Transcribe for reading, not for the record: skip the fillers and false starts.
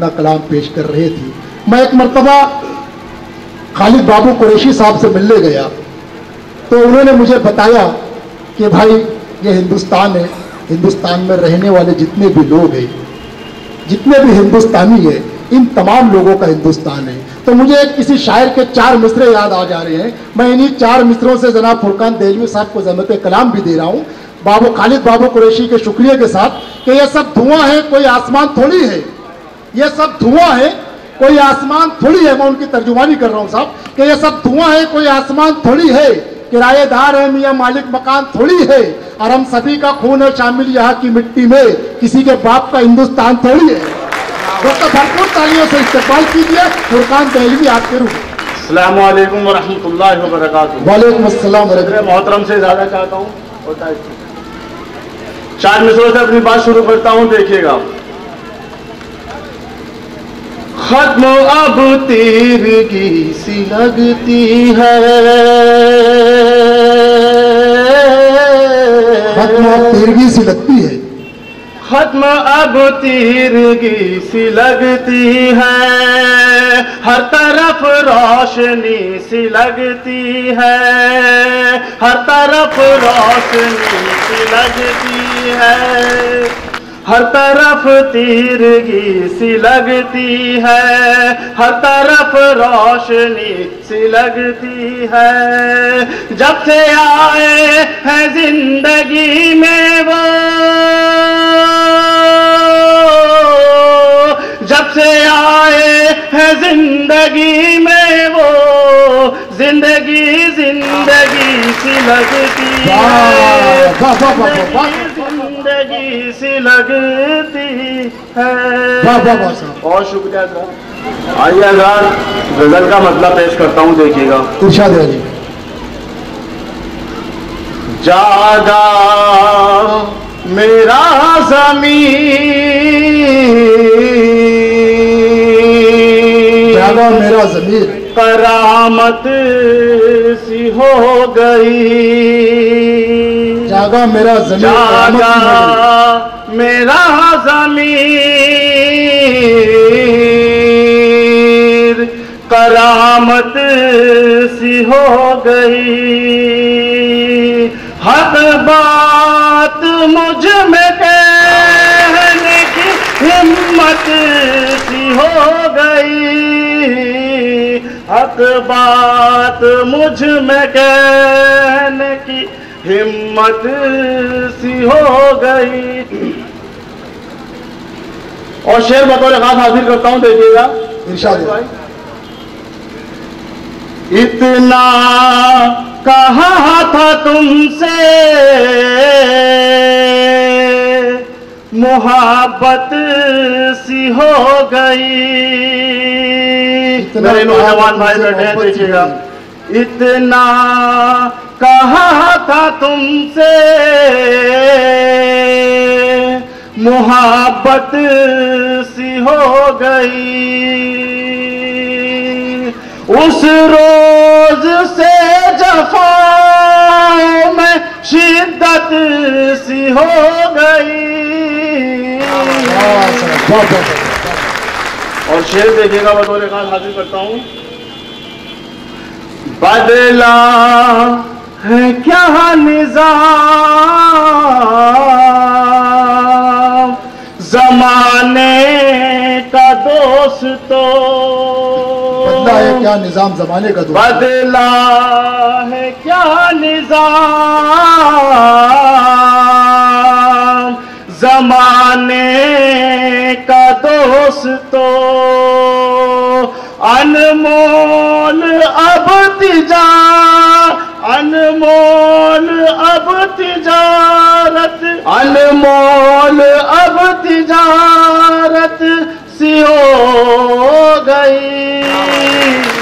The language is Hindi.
अपना कलाम पेश कर रहे थे। मैं एक मरतबा खालिद बाबू कुरैशी साहब से मिलने गया तो उन्होंने मुझे बताया कि भाई ये हिंदुस्तान है, हिंदुस्तान में रहने वाले जितने भी लोग हैं, जितने भी हिंदुस्तानी है, इन तमाम लोगों का हिंदुस्तान है। तो मुझे किसी शायर के 4 मिसरे याद आ जा रहे हैं। मैं इन्हीं 4 मिसरों से जनाब फुरकान देहलवी साहब को ज़हमत कलाम भी दे रहा हूँ, बाबू खालिद बाबू कुरैशी के शुक्रिया के साथ, कि ये सब धुआं है, कोई आसमान थोड़ी है। ये सब धुआं है, कोई आसमान थोड़ी है। मैं उनकी तर्जुमानी कर रहा हूँ साहब, कि ये सब धुआं है, कोई आसमान थोड़ी है। किराएदार है मियाँ मालिक मकान थोड़ी है, और हम सभी का खून है शामिल यहाँ की मिट्टी में, किसी के बाप का हिंदुस्तान थोड़ी है। दोस्तों भरपूर तालियों से इस्तेमाल कीजिए फुरकान देहलवी आपके रूप। अस्सलामु अलैकुम वरहमतुल्लाहि वबरकातुहू। वालेकुम अस्सलाम वरहमतुल्लाह। मोहतरम से ज्यादा चाहता हूँ, 4 मिसरों से अपनी बात शुरू करता हूँ, देखिएगा। खत्म अब तीरगी सी लगती है, खत्म अब तीरगी सी लगती है, खत्म अब तीरगी सी लगती है, हर तरफ रोशनी सी लगती है, हर तरफ रोशनी सी लगती है, हर तरफ तीरगी सी लगती है, हर तरफ रोशनी सी लगती है। जब से आए हैं जिंदगी में वो, जब से आए हैं जिंदगी में वो, जिंदगी जिंदगी सी लगती है, जिंदगी सी लगती है। बहुत शुक्रिया सर। आइए अगर गजल का मतलब पेश करता हूँ, देखिएगा। इरशाद है जी। जागा मेरा ज़मीर, जागा मेरा ज़मीर, करामत सी हो गई, जागा मेरा ज़मीर, जागा मेरा ज़मीर, करामत सी हो गई। हक बात मुझ में कहने की हिम्मत सी हो गई, हक बात मुझ में कहने की हिम्मत सी हो गई। और शेर बतौर खास हाजिर करता हूं, देखिएगा। इरशाद है। इतना कहा था तुमसे मोहब्बत सी हो गई। मेरे नौजवान भाई बैठे हैं, देखिएगा। इतना कहा था तुमसे मोहब्बत सी हो गई, उस रोज से जफाओं में शिद्दत सी हो गई। और शेर देखिएगा, बतौर खास हाजिर करता हूं। बदला है क्या निजाम जमाने का दोस्तों, बदला है क्या निजाम जमाने का दोस्तों, बदला है क्या निजाम जमाने का दोस्तों, अनमोल अब तिजा, अनमोल अब तिजारत, अनमोल अब तिजारत सी हो गई।